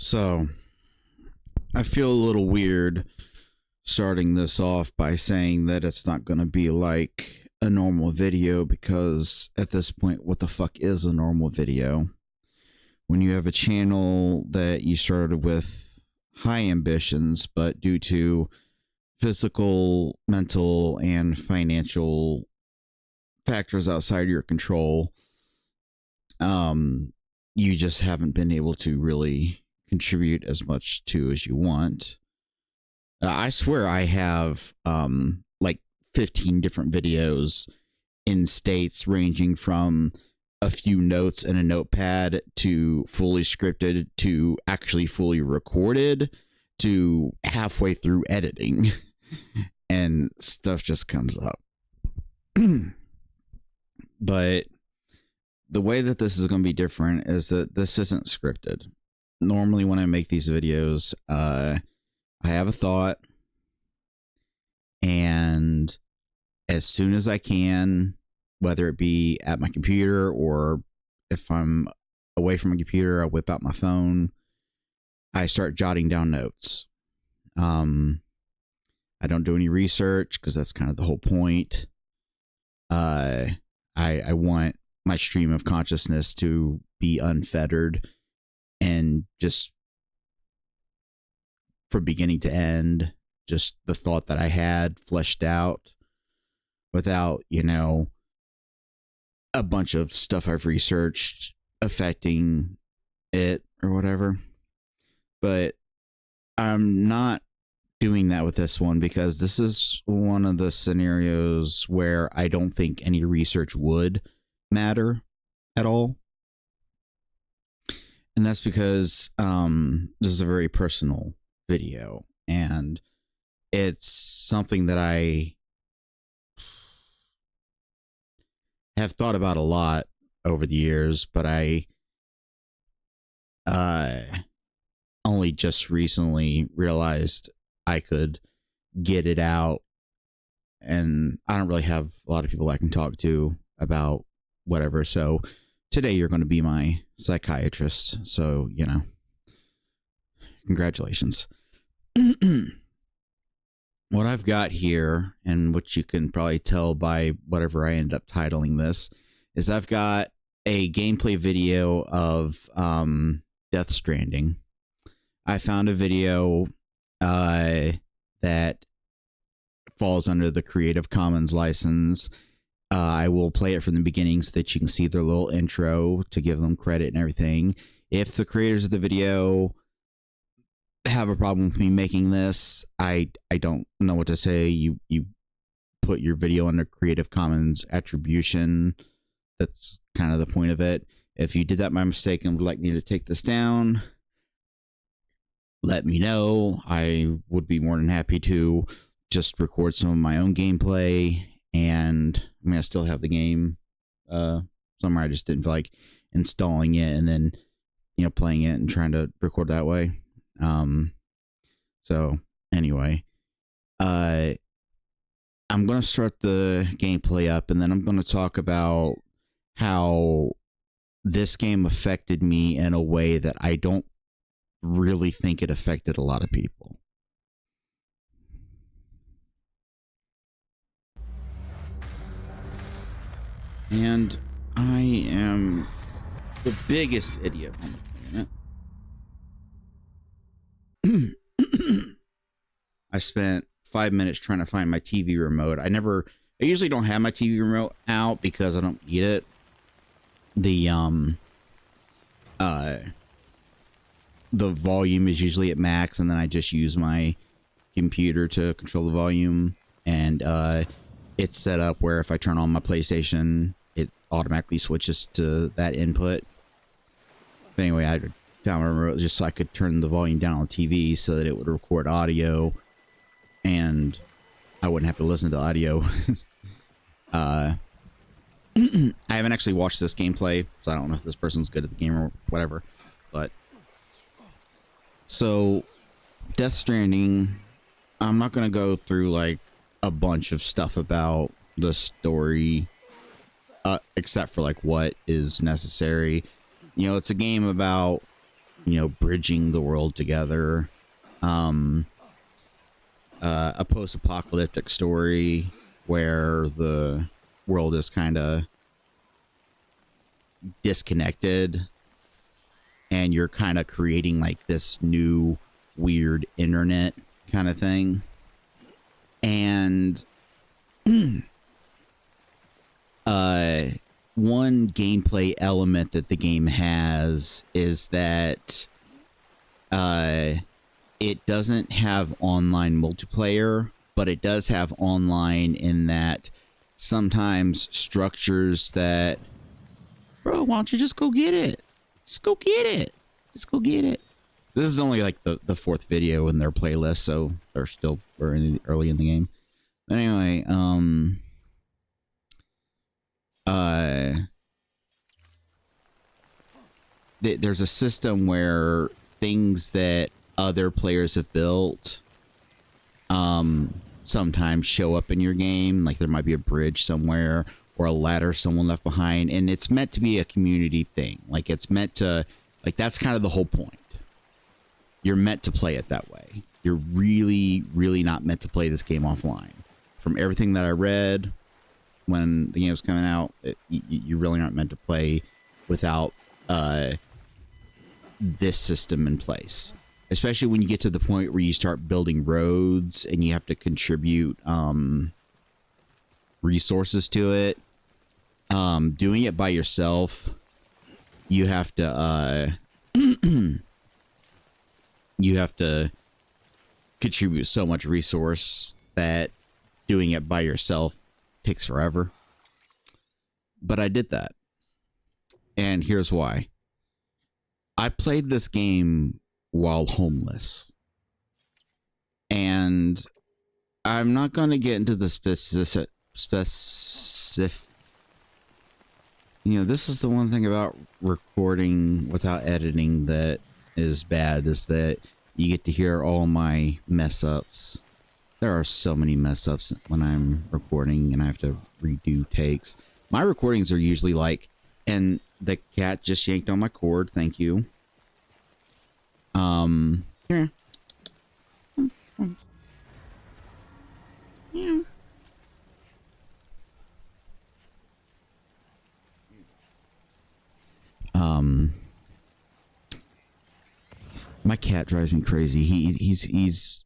So, I feel a little weird starting this off by saying that it's not going to be like a normal video because at this point, what the fuck is a normal video? When you have a channel that you started with high ambitions, but due to physical, mental, and financial factors outside your control, you just haven't been able to really contribute as much to as you want. I swear I have like 15 different videos in states ranging from a few notes in a notepad to fully scripted to actually fully recorded to halfway through editing and stuff just comes up. But the way that this is going to be different is that this isn't scripted. Normally when I make these videos, I have a thought, and as soon as I can, whether it be at my computer or if I'm away from my computer, I whip out my phone, I start jotting down notes. I don't do any research because that's kind of the whole point. I want my stream of consciousness to be unfettered and just from beginning to end, just the thought that I had fleshed out without, a bunch of stuff I've researched affecting it or whatever. But I'm not doing that with this one because this is one of the scenarios where I don't think any research would matter at all. And that's because this is a very personal video, and it's something that I have thought about a lot over the years, but I only just recently realized I could get it out, and I don't really have a lot of people I can talk to about whatever. So today you're going to be my psychiatrist. So, congratulations. What I've got here, and what you can probably tell by whatever I end up titling this, is I've got a gameplay video of Death Stranding. I found a video that falls under the Creative Commons license. I will play it from the beginning so that you can see their little intro to give them credit and everything. If the creators of the video have a problem with me making this, I don't know what to say. You put your video under Creative Commons attribution. That's kind of the point of it. If you did that by mistake and would like me to take this down, let me know. I would be more than happy to just record some of my own gameplay. And I still have the game somewhere. I just didn't feel like installing it and then, playing it and trying to record that way. So anyway, I'm going to start the gameplay up, and then I'm going to talk about how this game affected me in a way that I don't really think it affected a lot of people. And I am the biggest idiot on the planet. I spent 5 minutes trying to find my TV remote. I usually don't have my TV remote out because I don't need it. The volume is usually at max, and then I just use my computer to control the volume. And it's set up where if I turn on my PlayStation, it automatically switches to that input. But anyway, I found my remote just so I could turn the volume down on the TV so that it would record audio and I wouldn't have to listen to the audio. I haven't actually watched this gameplay, so I don't know if this person's good at the game or whatever. But so Death Stranding, I'm not going to go through like a bunch of stuff about the story, except for like what is necessary. It's a game about you know, bridging the world together. A post-apocalyptic story where the world is kind of disconnected and you're kind of creating like this new weird internet kind of thing. And one gameplay element that the game has is that it doesn't have online multiplayer, but it does have online in that sometimes structures that, bro, why don't you just go get it? Just go get it. Just go get it. This is only like the fourth video in their playlist, so they're still very early in the game. But anyway, there's a system where things that other players have built sometimes show up in your game. Like there might be a bridge somewhere or a ladder someone left behind, and it's meant to be a community thing. Like it's meant to, like that's kind of the whole point. You're meant to play it that way. You're really, really not meant to play this game offline. From everything that I read when the game was coming out, you really aren't meant to play without this system in place. Especially when you get to the point where you start building roads and you have to contribute resources to it. Doing it by yourself, you have to you have to contribute so much resource that doing it by yourself takes forever. But I did that. And here's why. I played this game while homeless. And I'm not going to get into the specific. You know, this is the one thing about recording without editing that is bad, is that you get to hear all my mess ups. There are so many mess ups when I'm recording and I have to redo takes. My recordings are usually like, and the cat just yanked on my cord. Thank you. Here. Yeah. My cat drives me crazy. He's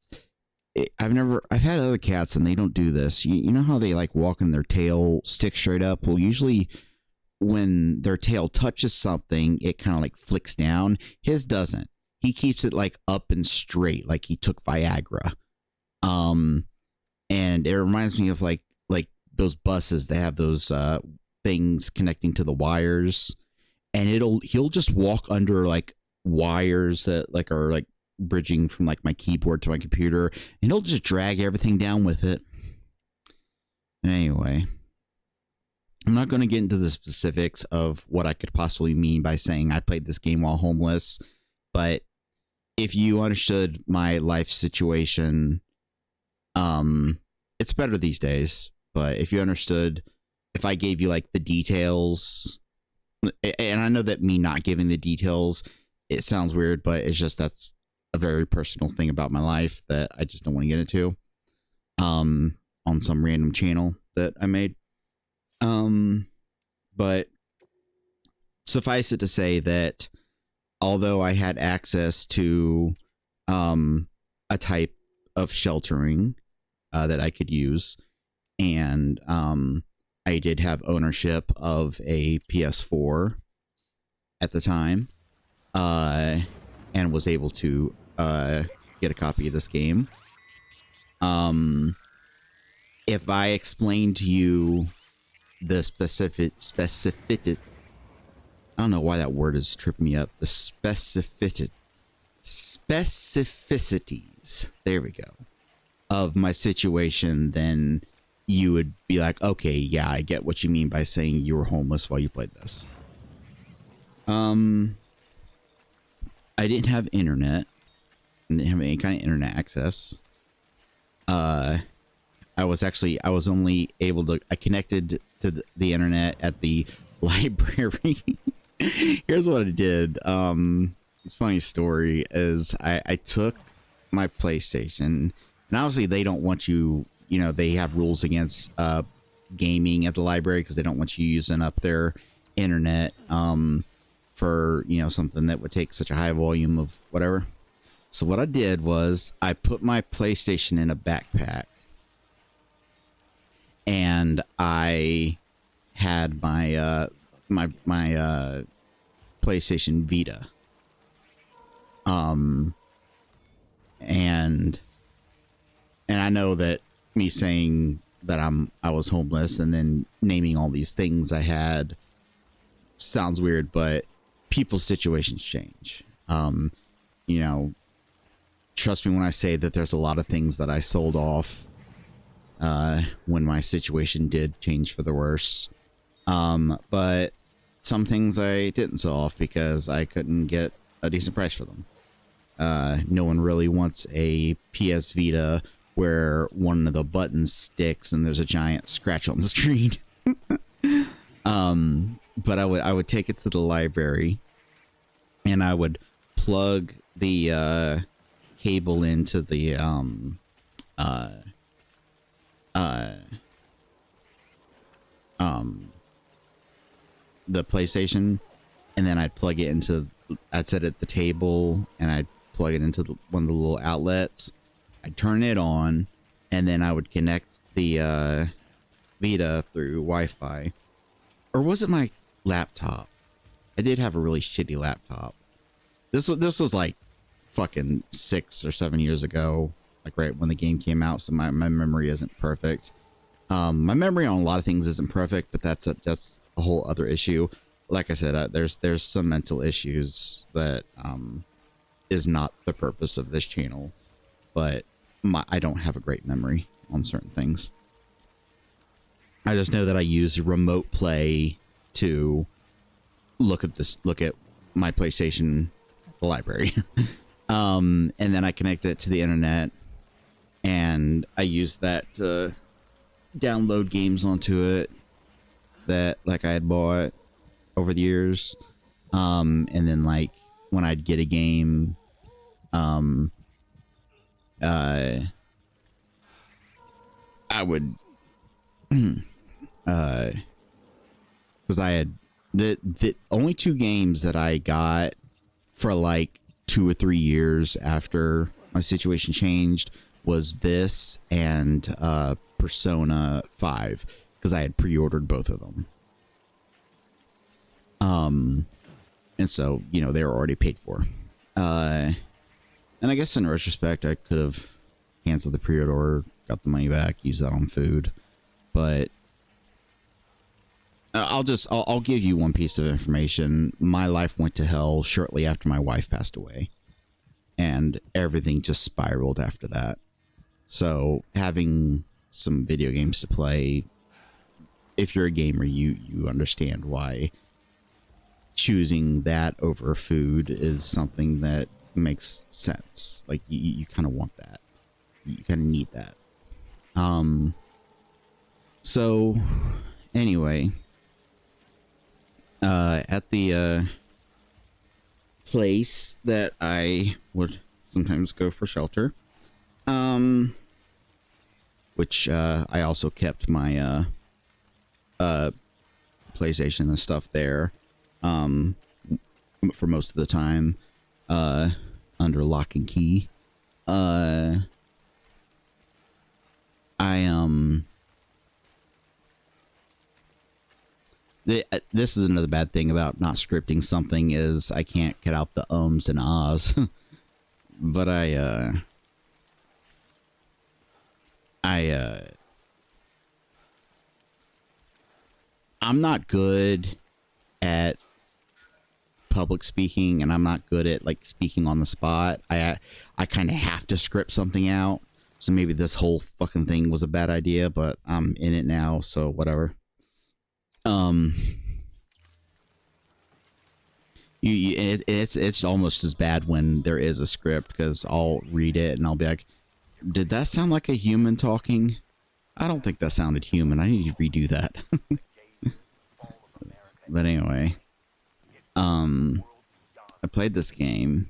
I've had other cats and they don't do this. You know how they like walk and their tail sticks straight up? Well, usually when their tail touches something, it kind of like flicks down. His doesn't. He keeps it like up and straight, like he took Viagra. And it reminds me of like those buses that have those things connecting to the wires, and he'll just walk under like wires that like are like bridging from like my keyboard to my computer, and he'll just drag everything down with it. And anyway, I'm not going to get into the specifics of what I could possibly mean by saying I played this game while homeless, but if you understood my life situation, it's better these days. But if you understood, if I gave you like the details, and I know that me not giving the details, it sounds weird, but it's just that's a very personal thing about my life that I just don't want to get into on some random channel that I made. But suffice it to say that although I had access to a type of sheltering that I could use, and I did have ownership of a PS4 at the time, and was able to get a copy of this game. If I explain to you the specificity, I don't know why that word is tripping me up. The specificities, there we go, of my situation, then you would be like, okay, yeah, I get what you mean by saying you were homeless while you played this. I didn't have internet. I didn't have any kind of internet access. I was only able to, I connected to the internet at the library. Here's what I did. funny story is I took my PlayStation, and obviously they don't want you, you know, they have rules against gaming at the library because they don't want you using up their internet for, you know, something that would take such a high volume of whatever. So what I did was I put my PlayStation in a backpack, and I had my my PlayStation Vita. And I know that me saying that I was homeless and then naming all these things I had sounds weird, but people's situations change. You know, trust me when I say that there's a lot of things that I sold off when my situation did change for the worse. But some things I didn't sell off because I couldn't get a decent price for them. No one really wants a PS Vita where one of the buttons sticks and there's a giant scratch on the screen. But I would take it to the library, and I would plug the cable into the PlayStation, and then I'd plug it into, I'd set it at the table, and I'd plug it into one of the little outlets. I'd turn it on, and then I would connect the Vita through Wi-Fi. Or was it my laptop? I did have a really shitty laptop. This was like fucking 6 or 7 years ago, like right when the game came out, so my memory isn't perfect. My memory on a lot of things isn't perfect, but that's a whole other issue. Like I said, there's some mental issues that is not the purpose of this channel, but I don't have a great memory on certain things. I just know that I use remote play to look at my PlayStation at the library. And then I connect it to the internet, and I use that to download games onto it that like I had bought over the years. And then like when I'd get a game, I would because I had the only 2 games that I got for like 2 or 3 years after my situation changed was this and Persona 5, because I had pre-ordered both of them. And so, you know, they were already paid for. And I guess in retrospect, I could have canceled the pre-order, got the money back, used that on food. But I'll give you one piece of information. My life went to hell shortly after my wife passed away, and everything just spiraled after that. So having some video games to play, if you're a gamer, you understand why choosing that over food is something that makes sense. Like you kind of want that, you kind of need that. So anyway, at the place that I would sometimes go for shelter, which I also kept my PlayStation and stuff there for most of the time, under lock and key. This is another bad thing about not scripting something, is I can't cut out the ums and ahs. But I'm not good at public speaking, and I'm not good at like speaking on the spot. I kind of have to script something out. So maybe this whole fucking thing was a bad idea, but I'm in it now, so whatever. It's almost as bad when there is a script, because I'll read it and I'll be like, did that sound like a human talking? I don't think that sounded human. I need to redo that. But anyway, I played this game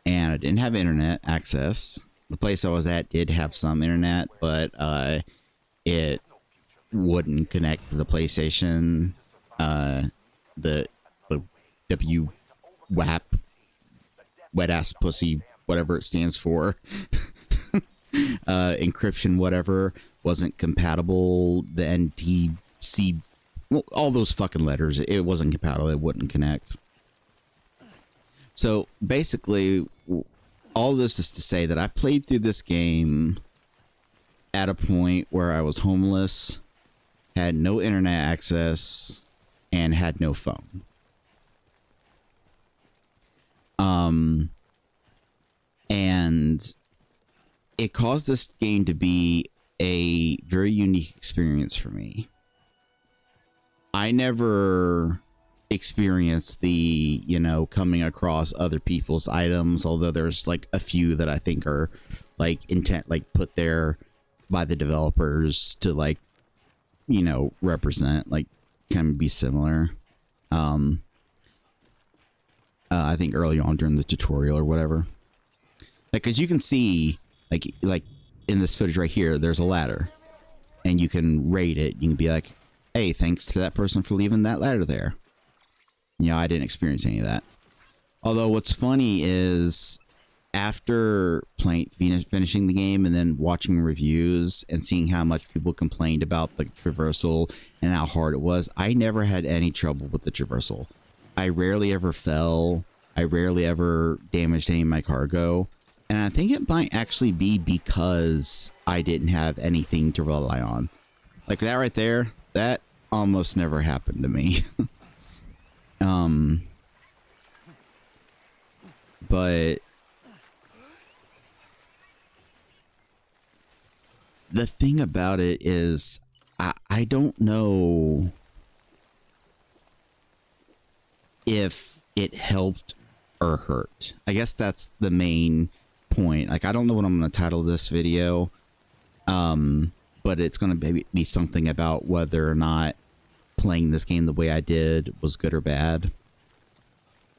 and I didn't have internet access. The place I was at did have some internet, but it wouldn't connect to the PlayStation. The WAP, wet ass pussy, whatever it stands for, encryption, whatever, wasn't compatible. The NTC, well, all those fucking letters, it wasn't compatible. It wouldn't connect. So basically, all this is to say that I played through this game at a point where I was homeless, had no internet access, and had no phone. And it caused this game to be a very unique experience for me. I never experienced the, you know, coming across other people's items, although there's like a few that I think are like intent, like put there by the developers to like, you know, represent, like kind of be similar. I think early on during the tutorial or whatever, like, cause you can see like in this footage right here, there's a ladder and you can rate it. You can be like, hey, thanks to that person for leaving that ladder there. You know, I didn't experience any of that. Although what's funny is after finishing the game and then watching reviews and seeing how much people complained about the traversal and how hard it was, I never had any trouble with the traversal. I rarely ever fell. I rarely ever damaged any of my cargo. And I think it might actually be because I didn't have anything to rely on. Like that right there, that almost never happened to me. But the thing about it is I don't know if it helped or hurt. I guess that's the main point. Like, I don't know what I'm going to title this video, but it's going to be something about whether or not playing this game the way I did was good or bad.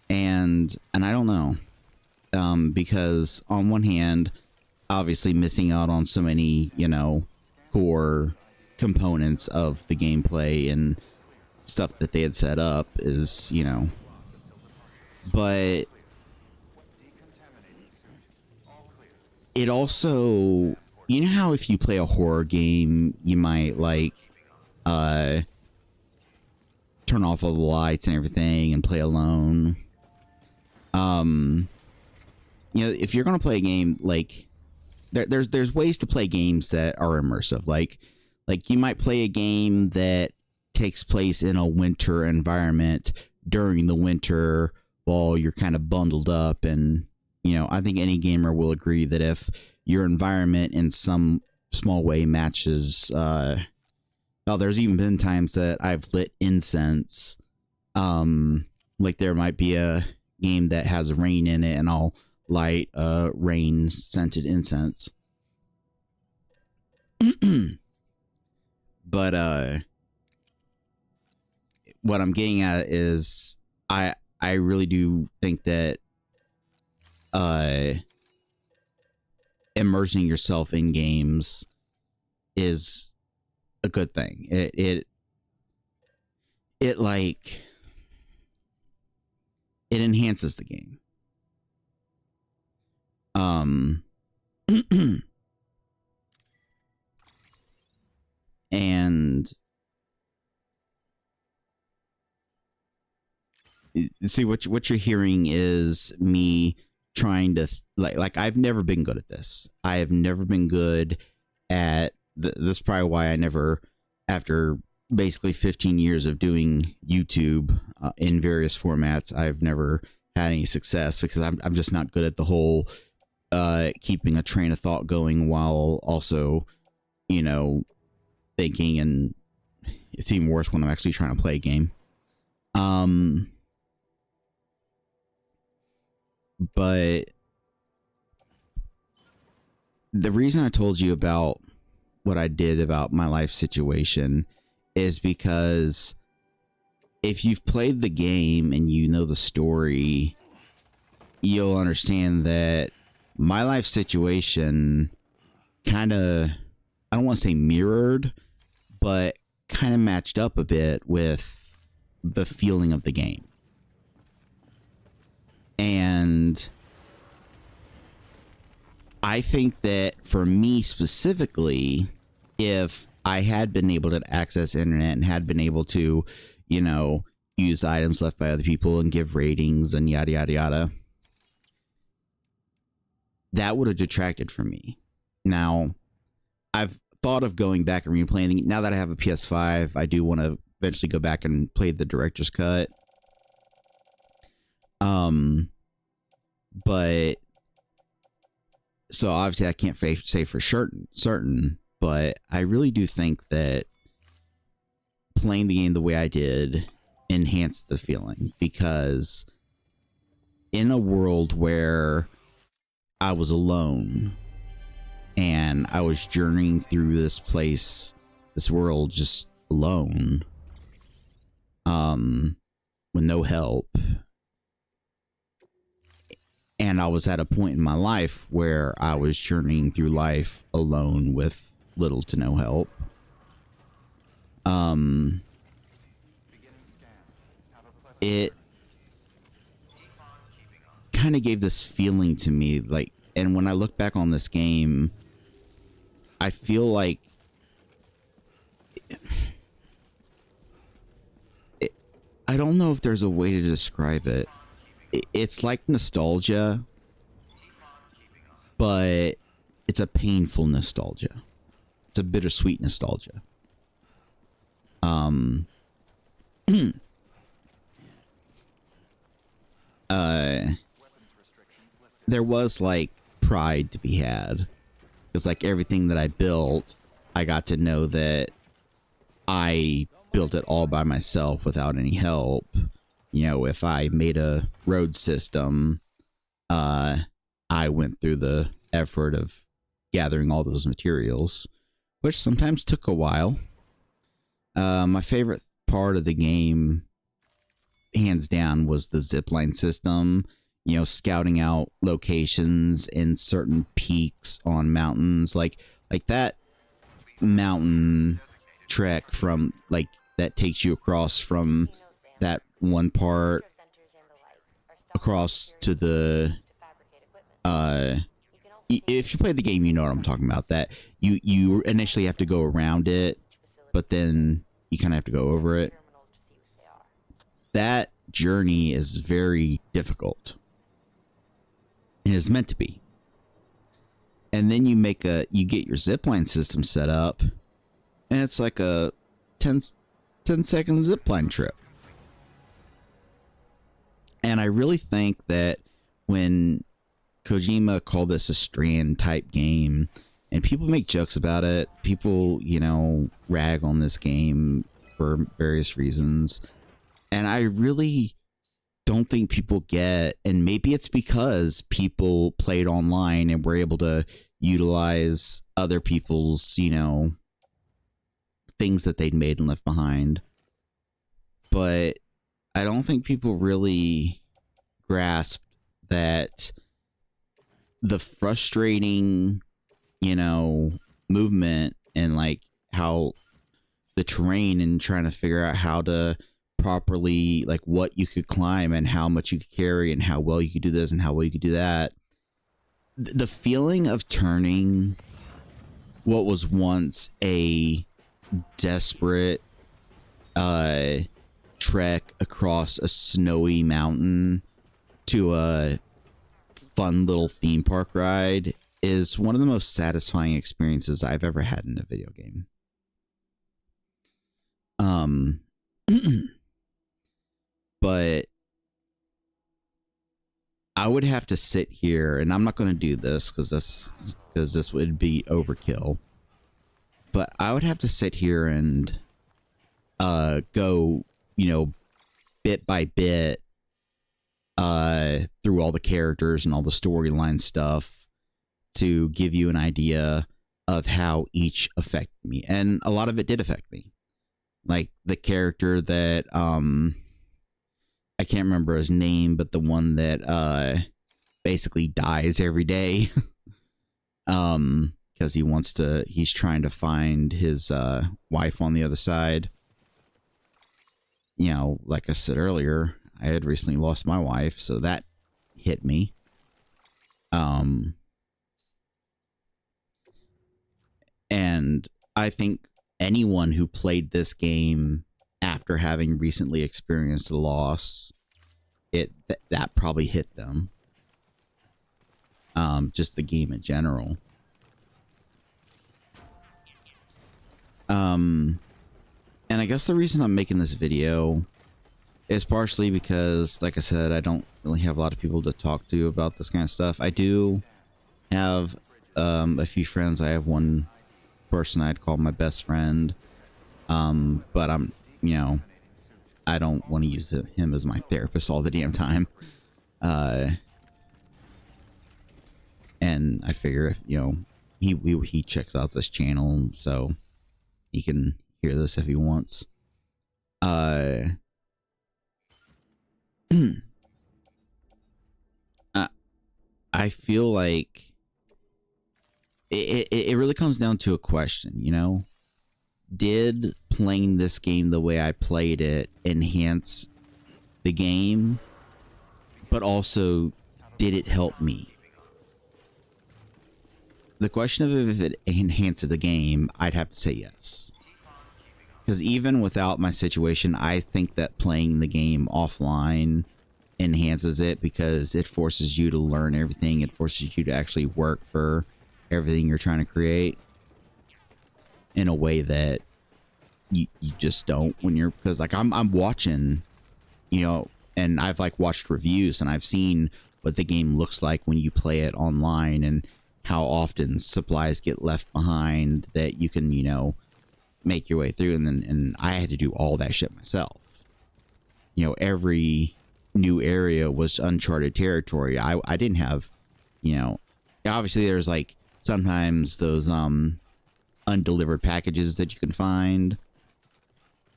And I don't know, because on one hand, obviously missing out on so many, you know, core components of the gameplay and stuff that they had set up is, you know, but it also, you know how if you play a horror game, you might like turn off all the lights and everything and play alone. You know, if you're gonna play a game, like there's ways to play games that are immersive. Like you might play a game that takes place in a winter environment during the winter while you're kind of bundled up. And, you know, I think any gamer will agree that if your environment in some small way matches, well, there's even been times that I've lit incense. Like there might be a game that has rain in it and I'll light rain scented incense. But what I'm getting at is I really do think that immersing yourself in games is a good thing. It like it enhances the game. And see what you're hearing is me trying to like I've never been good at this. I have never been good at this is probably why I never, after basically 15 years of doing YouTube in various formats, I've never had any success because I'm just not good at the whole keeping a train of thought going while also, you know, thinking. And it's even worse when I'm actually trying to play a game. But the reason I told you about what I did about my life situation is because if you've played the game and you know the story, you'll understand that my life situation kind of, I don't want to say mirrored, but kind of matched up a bit with the feeling of the game. And I think that for me specifically, if I had been able to access internet and had been able to, you know, use items left by other people and give ratings and yada, yada, yada, that would have detracted from me. Now, I've thought of going back and replaying. Now that I have a PS5, I do want to eventually go back and play the director's cut. But so obviously I can't say for certain, but I really do think that playing the game the way I did enhanced the feeling, because in a world where I was alone and I was journeying through this place, this world, just alone, with no help, and I was at a point in my life where I was journeying through life alone with little to no help. It kind of gave this feeling to me, like, and when I look back on this game, I feel like I don't know if there's a way to describe it. It's like nostalgia, but it's a painful nostalgia. It's a bittersweet nostalgia. There was like pride to be had, because like everything that I built, I got to know that I built it all by myself without any help. You know, if I made a road system, I went through the effort of gathering all those materials, which sometimes took a while. My favorite part of the game, hands down, was the zipline system. You know, scouting out locations in certain peaks on mountains, like that mountain trek from, like, that takes you across from that one part across to the if you play the game, you know what I'm talking about, that you initially have to go around it, but then you kind of have to go over it. That journey is very difficult. It is meant to be. And then you get your zipline system set up, and it's like a 10-second zipline trip. And I really think that when Kojima called this a Strand type game, and people make jokes about it, people, you know, rag on this game for various reasons, and I really don't think people get, and maybe it's because people played online and were able to utilize other people's, you know, things that they'd made and left behind, but I don't think people really grasped that the frustrating, you know, movement and like how the terrain and trying to figure out how to properly, like, what you could climb and how much you could carry and how well you could do this and how well you could do that. The feeling of turning what was once a desperate trek across a snowy mountain to a fun little theme park ride is one of the most satisfying experiences I've ever had in a video game. But I would have to sit here, and I'm not going to do this because this would be overkill, but I would have to sit here and go, you know, bit by bit through all the characters and all the storyline stuff to give you an idea of how each affected me. And a lot of it did affect me. Like the character that I can't remember his name, but the one that basically dies every day. Because he's trying to find his wife on the other side. You know, like I said earlier, I had recently lost my wife, so that hit me. And I think anyone who played this game after having recently experienced a loss, that probably hit them. Just the game in general. And I guess the reason I'm making this video is partially because, like I said, I don't really have a lot of people to talk to about this kind of stuff. I do have a few friends. I have one person I'd call my best friend, but I'm, you know, I don't want to use him as my therapist all the damn time. And I figure if, you know, he checks out this channel, so he can hear this if he wants. I feel like it really comes down to a question, you know? Did playing this game the way I played it enhance the game, but also did it help me? The question of if it enhanced the game, I'd have to say yes. Because even without my situation, I think that playing the game offline enhances it, because it forces you to learn everything. It forces you to actually work for everything you're trying to create in a way that you just don't when you're, because like I'm watching, you know, and I've like watched reviews and I've seen what the game looks like when you play it online and how often supplies get left behind that you can, you know, make your way through. And I had to do all that shit myself. You know, every new area was uncharted territory. I didn't have, you know, obviously there's like sometimes those undelivered packages that you can find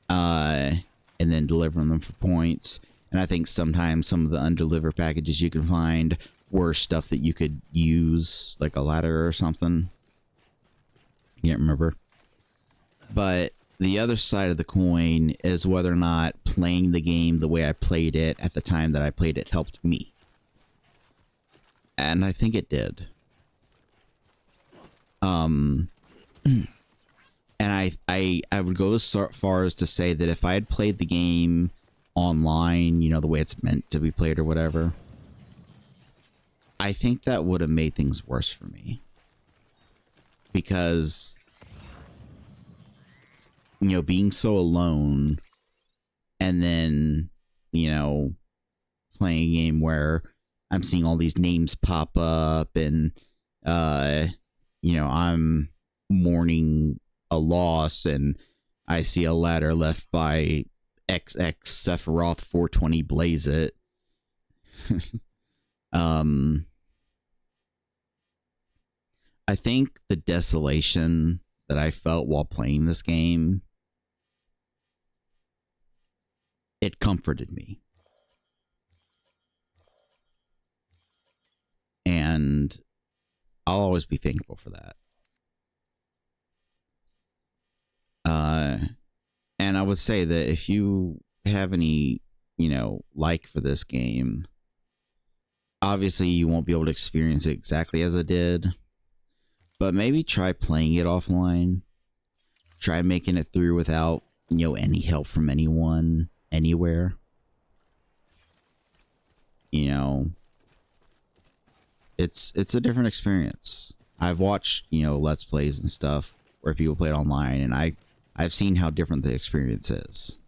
and then deliver them for points. And I think sometimes some of the undelivered packages you can find were stuff that you could use, like a ladder or something. Can't remember. But the other side of the coin is whether or not playing the game the way I played it at the time that I played it helped me. And I think it did. And I would go as far as to say that if I had played the game online, you know, the way it's meant to be played or whatever, I think that would have made things worse for me. Because, you know, being so alone and then, you know, playing a game where I'm seeing all these names pop up and, you know, I'm mourning a loss and I see a ladder left by XX Sephiroth 420 Blaze It. I think the desolation that I felt while playing this game, it comforted me. And I'll always be thankful for that. And I would say that if you have any, you know, like for this game, obviously you won't be able to experience it exactly as I did, but maybe try playing it offline. Try making it through without, you know, any help from anyone, anywhere. You know, it's a different experience. I've watched, you know, Let's Plays and stuff where people play it online, and I've seen how different the experience is.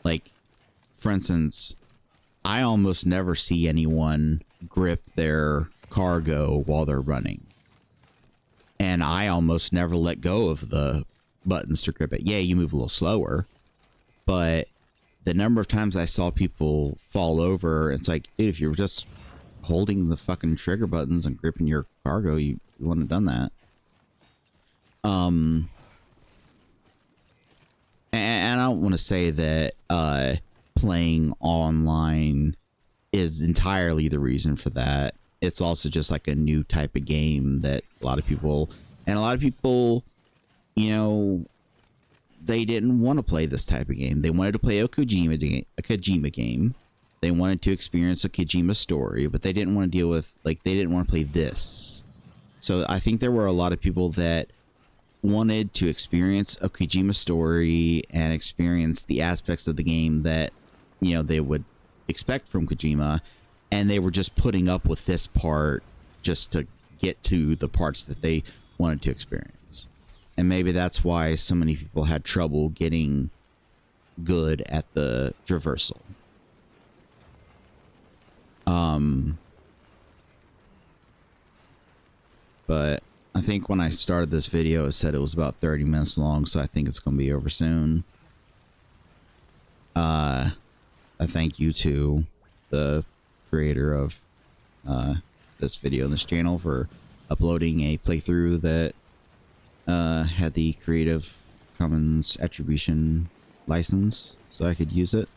Like, for instance, I almost never see anyone grip their cargo while they're running. And I almost never let go of the buttons to grip it. Yeah, you move a little slower, but the number of times I saw people fall over, it's like, dude, if you're just holding the fucking trigger buttons and gripping your cargo, you wouldn't have done that. And I don't want to say that playing online is entirely the reason for that. It's also just like a new type of game that a lot of people, you know, they didn't want to play this type of game. They wanted to play a Kojima game. They wanted to experience a Kojima story, but they didn't want to deal with, like, they didn't want to play this. So I think there were a lot of people that wanted to experience a Kojima story and experience the aspects of the game that, you know, they would expect from Kojima, and they were just putting up with this part just to get to the parts that they wanted to experience. And maybe that's why so many people had trouble getting good at the traversal. But I think when I started this video, it said it was about 30 minutes long, so I think it's going to be over soon. A thank you to the creator of this video and this channel for uploading a playthrough that had the Creative Commons attribution license, so I could use it.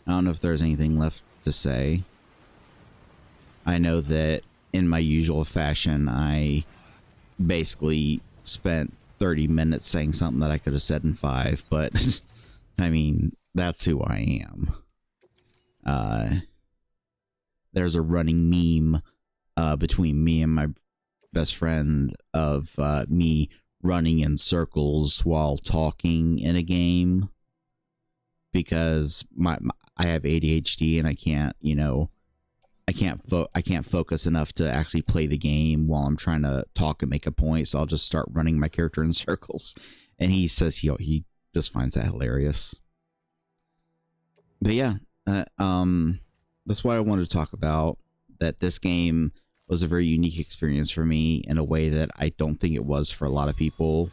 I don't know if there's anything left to say. I know that in my usual fashion, I basically spent 30 minutes saying something that I could have said in 5, but I mean, that's who I am. There's a running meme between me and my best friend of me running in circles while talking in a game, because I have ADHD and I can't, you know, I can't focus enough to actually play the game while I'm trying to talk and make a point. So I'll just start running my character in circles, and he says he just finds that hilarious. But yeah, that's what I wanted to talk about. That this game was a very unique experience for me in a way that I don't think it was for a lot of people.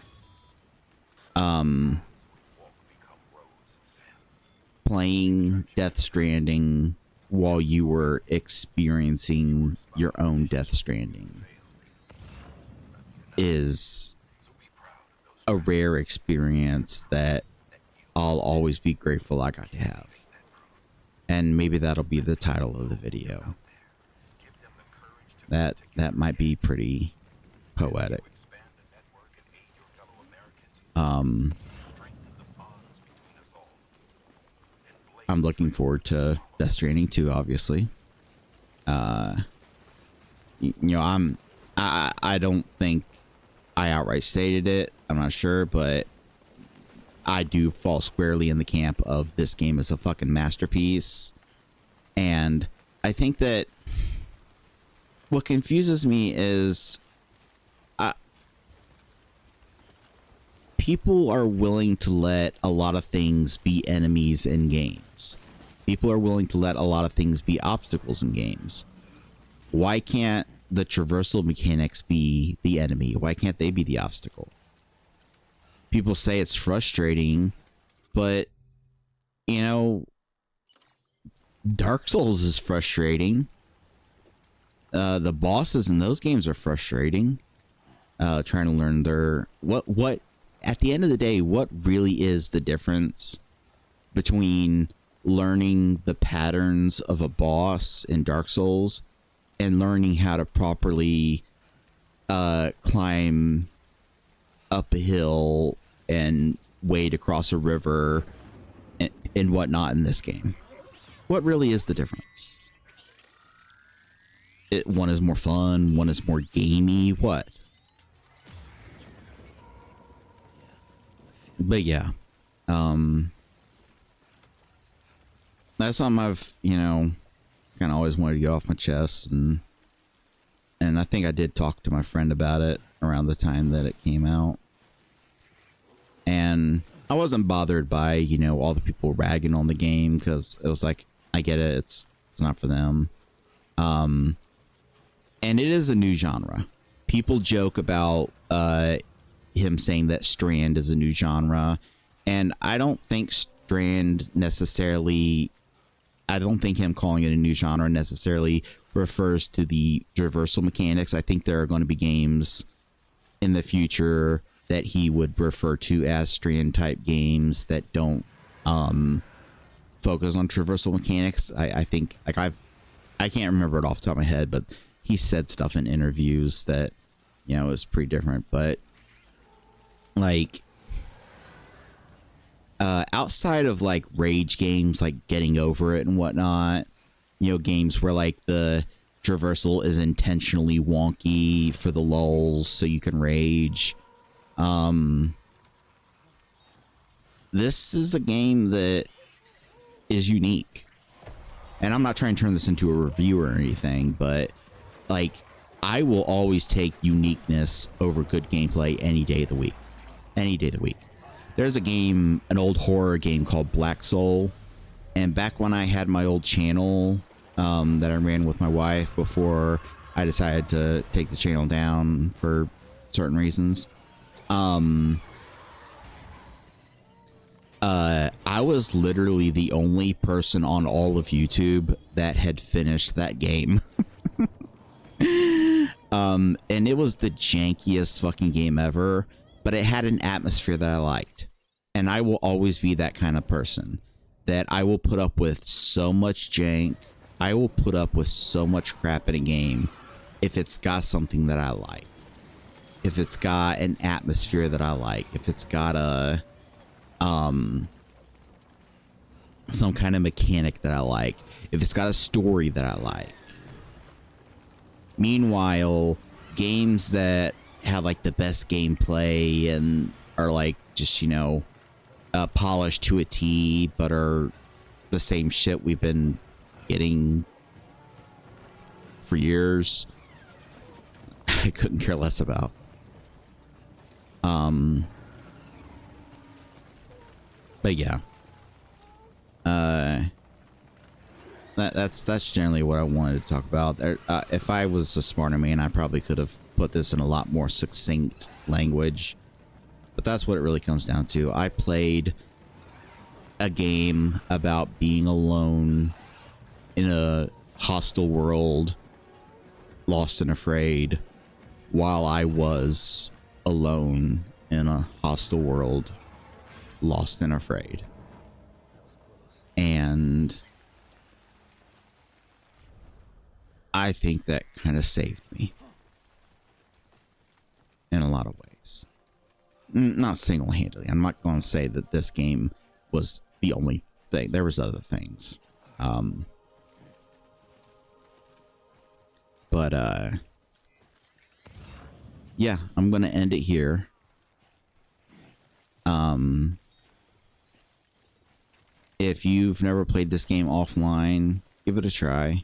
Playing Death Stranding while you were experiencing your own Death Stranding is a rare experience that I'll always be grateful I got to have. And maybe that'll be the title of the video. That might be pretty poetic. I'm looking forward to Death Stranding 2, obviously. You know, I don't think I outright stated it. I'm not sure, but I do fall squarely in the camp of this game is a fucking masterpiece. And I think that what confuses me is people are willing to let a lot of things be enemies in games. People are willing to let a lot of things be obstacles in games. Why can't the traversal mechanics be the enemy? Why can't they be the obstacle? People say it's frustrating, but, you know, Dark Souls is frustrating. The bosses in those games are frustrating. Trying to learn their... What at the end of the day, what really is the difference between learning the patterns of a boss in Dark Souls and learning how to properly climb up a hill and wade across a river and whatnot in this game? What really is the difference? One is more fun, one is more gamey, what? But yeah, that's something I've, you know, kind of always wanted to get off my chest, and I think I did talk to my friend about it around the time that it came out, and I wasn't bothered by, you know, all the people ragging on the game, because it was like, I get it, it's not for them, and it is a new genre. People joke about him saying that Strand is a new genre, and I don't think Strand necessarily, I don't think him calling it a new genre necessarily refers to the traversal mechanics. I think there are going to be games in the future that he would refer to as Strand type games that don't focus on traversal mechanics. I think like I can't remember it off the top of my head, but he said stuff in interviews that, you know, is pretty different. But like outside of like rage games like Getting Over It and whatnot, you know, games where like the traversal is intentionally wonky for the lulls so you can rage. This is a game that is unique. And I'm not trying to turn this into a review or anything, but like I will always take uniqueness over good gameplay any day of the week. Any day of the week. There's a game, an old horror game called Black Soul. And back when I had my old channel that I ran with my wife before I decided to take the channel down for certain reasons, I was literally the only person on all of YouTube that had finished that game. And it was the jankiest fucking game ever, but it had an atmosphere that I liked. And I will always be that kind of person that I will put up with so much jank. I will put up with so much crap in a game if it's got something that I like. If it's got an atmosphere that I like. If it's got a some kind of mechanic that I like. If it's got a story that I like. Meanwhile, games that have like the best gameplay and are like just, you know, polished to a T, but are the same shit we've been getting for years, I couldn't care less about. But yeah, that's generally what I wanted to talk about. If I was a smarter man, I probably could have put this in a lot more succinct language, but that's what it really comes down to. I played a game about being alone in a hostile world, lost and afraid, while I was alone in a hostile world, lost and afraid. And I think that kind of saved me in a lot of ways. Not single-handedly. I'm not going to say that this game was the only thing. There was other things. But yeah, I'm going to end it here. If you've never played this game offline, give it a try.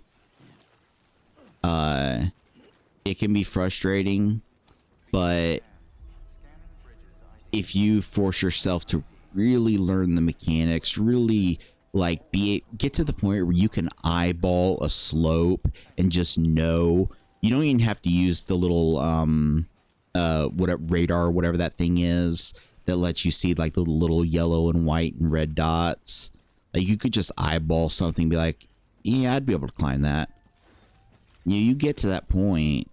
It can be frustrating, but if you force yourself to really learn the mechanics, really like get to the point where you can eyeball a slope and just know, you don't even have to use the little whatever radar, whatever that thing is that lets you see like the little yellow and white and red dots. Like you could just eyeball something and be like, yeah, I'd be able to climb that. You get to that point,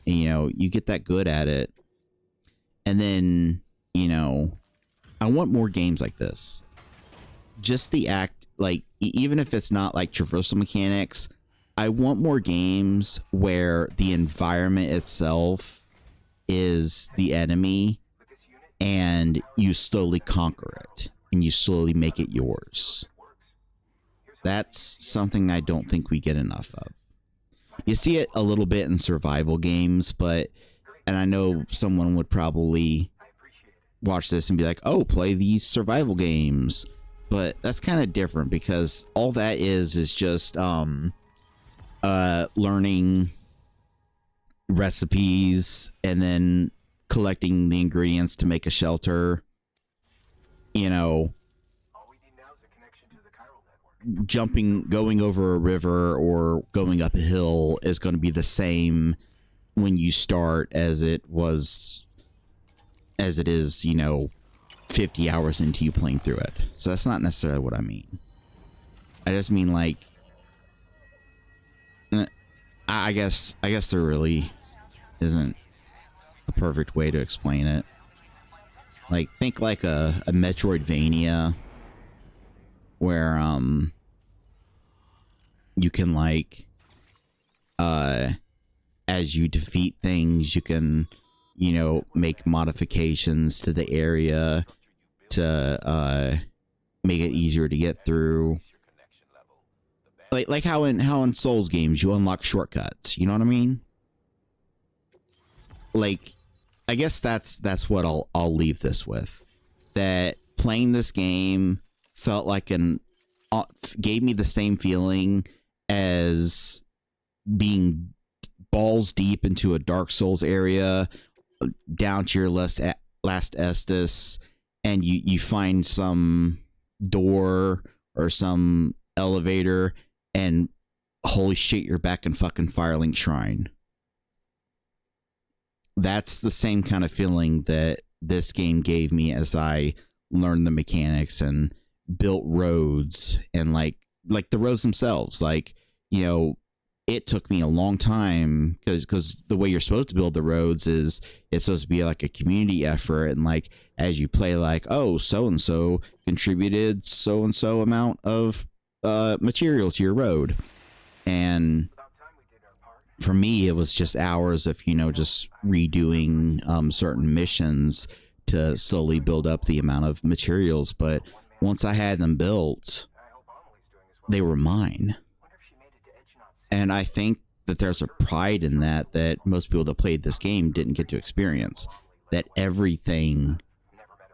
and, you know, you get that good at it, and then, you know, I want more games like this. Just the act, like, even if it's not like traversal mechanics, I want more games where the environment itself is the enemy and you slowly conquer it and you slowly make it yours. That's something I don't think we get enough of. You see it a little bit in survival games, but, and I know someone would probably watch this and be like, oh, play these survival games. But that's kind of different because all that is just learning recipes and then collecting the ingredients to make a shelter. You know, going over a river or going up a hill is going to be the same when you start as it is, you know, 50 hours into you playing through it. So that's not necessarily what I mean. I just mean like, I guess there really isn't a perfect way to explain it. Like, think like a Metroidvania where you can like as you defeat things, you can, you know, make modifications to the area to make it easier to get through. Like how in Souls games you unlock shortcuts, you know what I mean? Like, I guess that's what I'll leave this with. That playing this game felt like gave me the same feeling as being balls deep into a Dark Souls area, down to your last Estus, and you find some door or some elevator, and holy shit, you're back in fucking Firelink Shrine. That's the same kind of feeling that this game gave me as I learned the mechanics and built roads, and like the roads themselves. Like, you know, it took me a long time because the way you're supposed to build the roads is it's supposed to be like a community effort, and like as you play, like, oh, so and so contributed so and so amount of material to your road, and for me it was just hours of, you know, just redoing certain missions to slowly build up the amount of materials. But once I had them built, they were mine. And I think that there's a pride in that most people that played this game didn't get to experience. That everything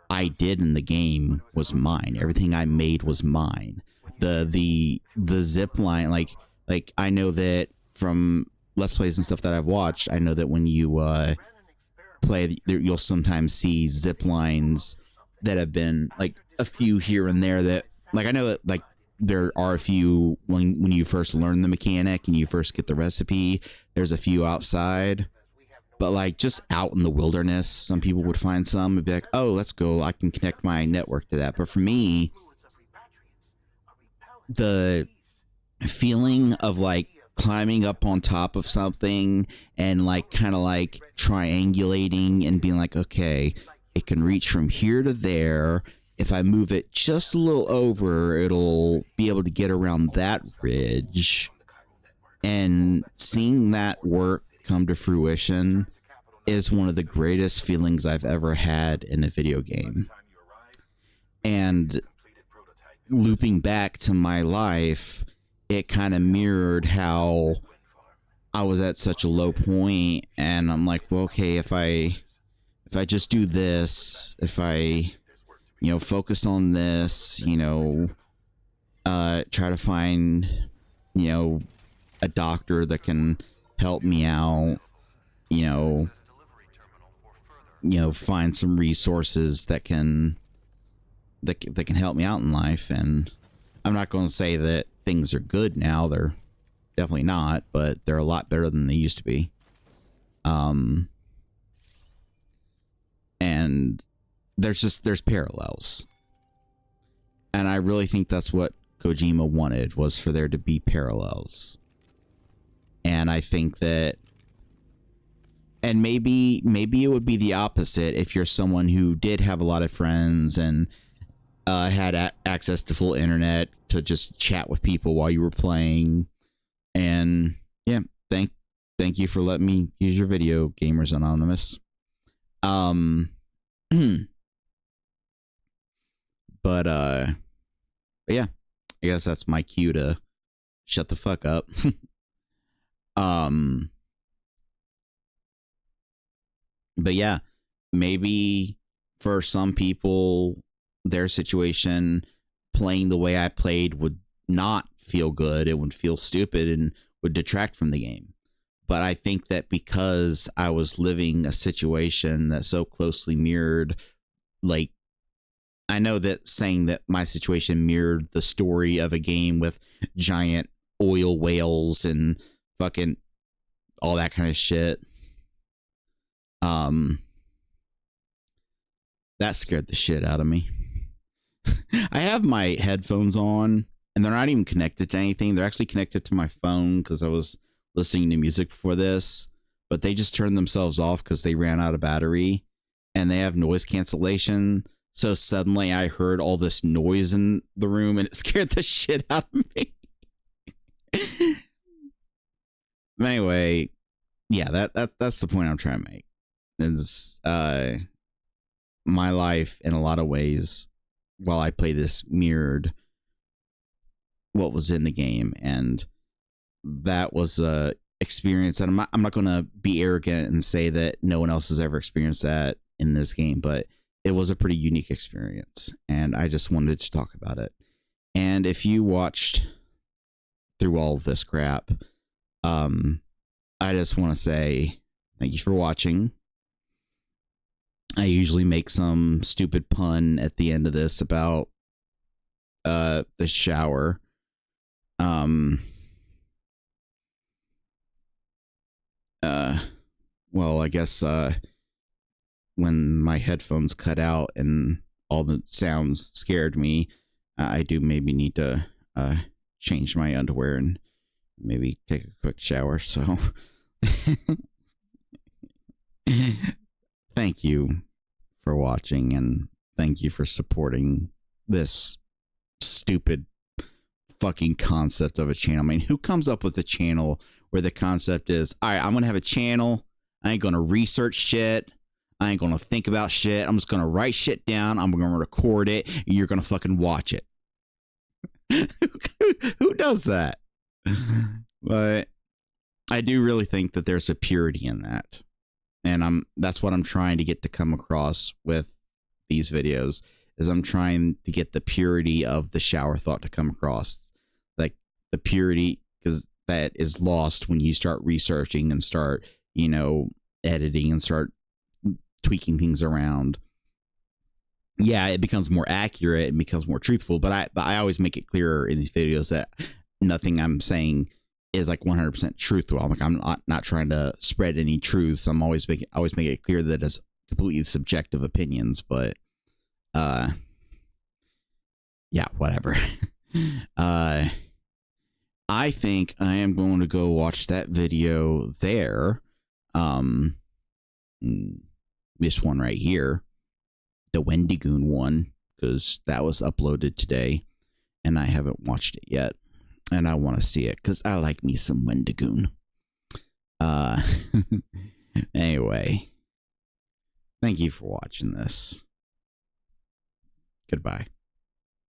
I did in the game was mine. Everything I made was mine. The zip line, like I know that from Let's Plays and stuff that I've watched, I know that when you play, you'll sometimes see zip lines that have been like a few here and there that, like, I know that like there are a few when you first learn the mechanic and you first get the recipe, there's a few outside, but like just out in the wilderness, some people would find some and be like, oh, let's go, I can connect my network to that. But for me, the feeling of like climbing up on top of something and like kind of like triangulating and being like, okay, it can reach from here to there. If I move it just a little over, it'll be able to get around that ridge. And seeing that work come to fruition is one of the greatest feelings I've ever had in a video game. And looping back to my life, it kind of mirrored how I was at such a low point, and I'm like, well, okay, if I just do this, if I, you know, focus on this, you know, try to find, you know, a doctor that can help me out, you know, find some resources that can help me out in life. And I'm not going to say that things are good now. They're definitely not, but they're a lot better than they used to be. And there's parallels. And I really think that's what Kojima wanted, was for there to be parallels. And I think that, and maybe it would be the opposite if you're someone who did have a lot of friends and had access to full internet to just chat with people while you were playing. And yeah, thank you for letting me use your video, Gamers Anonymous. But yeah, I guess that's my cue to shut the fuck up. But yeah, maybe for some people, their situation, playing the way I played, would not feel good. It would feel stupid and would detract from the game. But I think that because I was living a situation that so closely mirrored, like, I know that saying that my situation mirrored the story of a game with giant oil whales and fucking all that kind of shit, that scared the shit out of me. I have my headphones on, and they're not even connected to anything. They're actually connected to my phone because I was listening to music before this, but they just turned themselves off because they ran out of battery, and they have noise cancellation. So suddenly I heard all this noise in the room and it scared the shit out of me. Anyway, yeah, that's the point I'm trying to make. Is my life in a lot of ways while I play this mirrored what was in the game, and that was a experience. And I'm not going to be arrogant and say that no one else has ever experienced that in this game, but it was a pretty unique experience, and I just wanted to talk about it. And if you watched through all of this crap, I just want to say thank you for watching. I usually make some stupid pun at the end of this about the shower. Well, I guess when my headphones cut out and all the sounds scared me, I do maybe need to change my underwear and maybe take a quick shower. So thank you for watching, and thank you for supporting this stupid fucking concept of a channel. I mean, who comes up with a channel where the concept is, all right, I'm going to have a channel. I ain't going to research shit. I ain't going to think about shit. I'm just going to write shit down. I'm going to record it. And you're going to fucking watch it. Who does that? But I do really think that there's a purity in that. And that's what I'm trying to get to come across with these videos, is I'm trying to get the purity of the shower thought to come across. Like the purity, because that is lost when you start researching and start, editing and start tweaking things around. Yeah, it becomes more accurate and becomes more truthful, but I always make it clearer in these videos that nothing I'm saying is like 100% truthful. I'm not trying to spread any truths. I'm always make it clear that it's completely subjective opinions, but yeah, whatever. I think I am going to go watch that video there. This one right here, the Wendigoon one, because that was uploaded today and I haven't watched it yet, and I want to see it because I like me some Wendigoon. Anyway, thank you for watching this. Goodbye.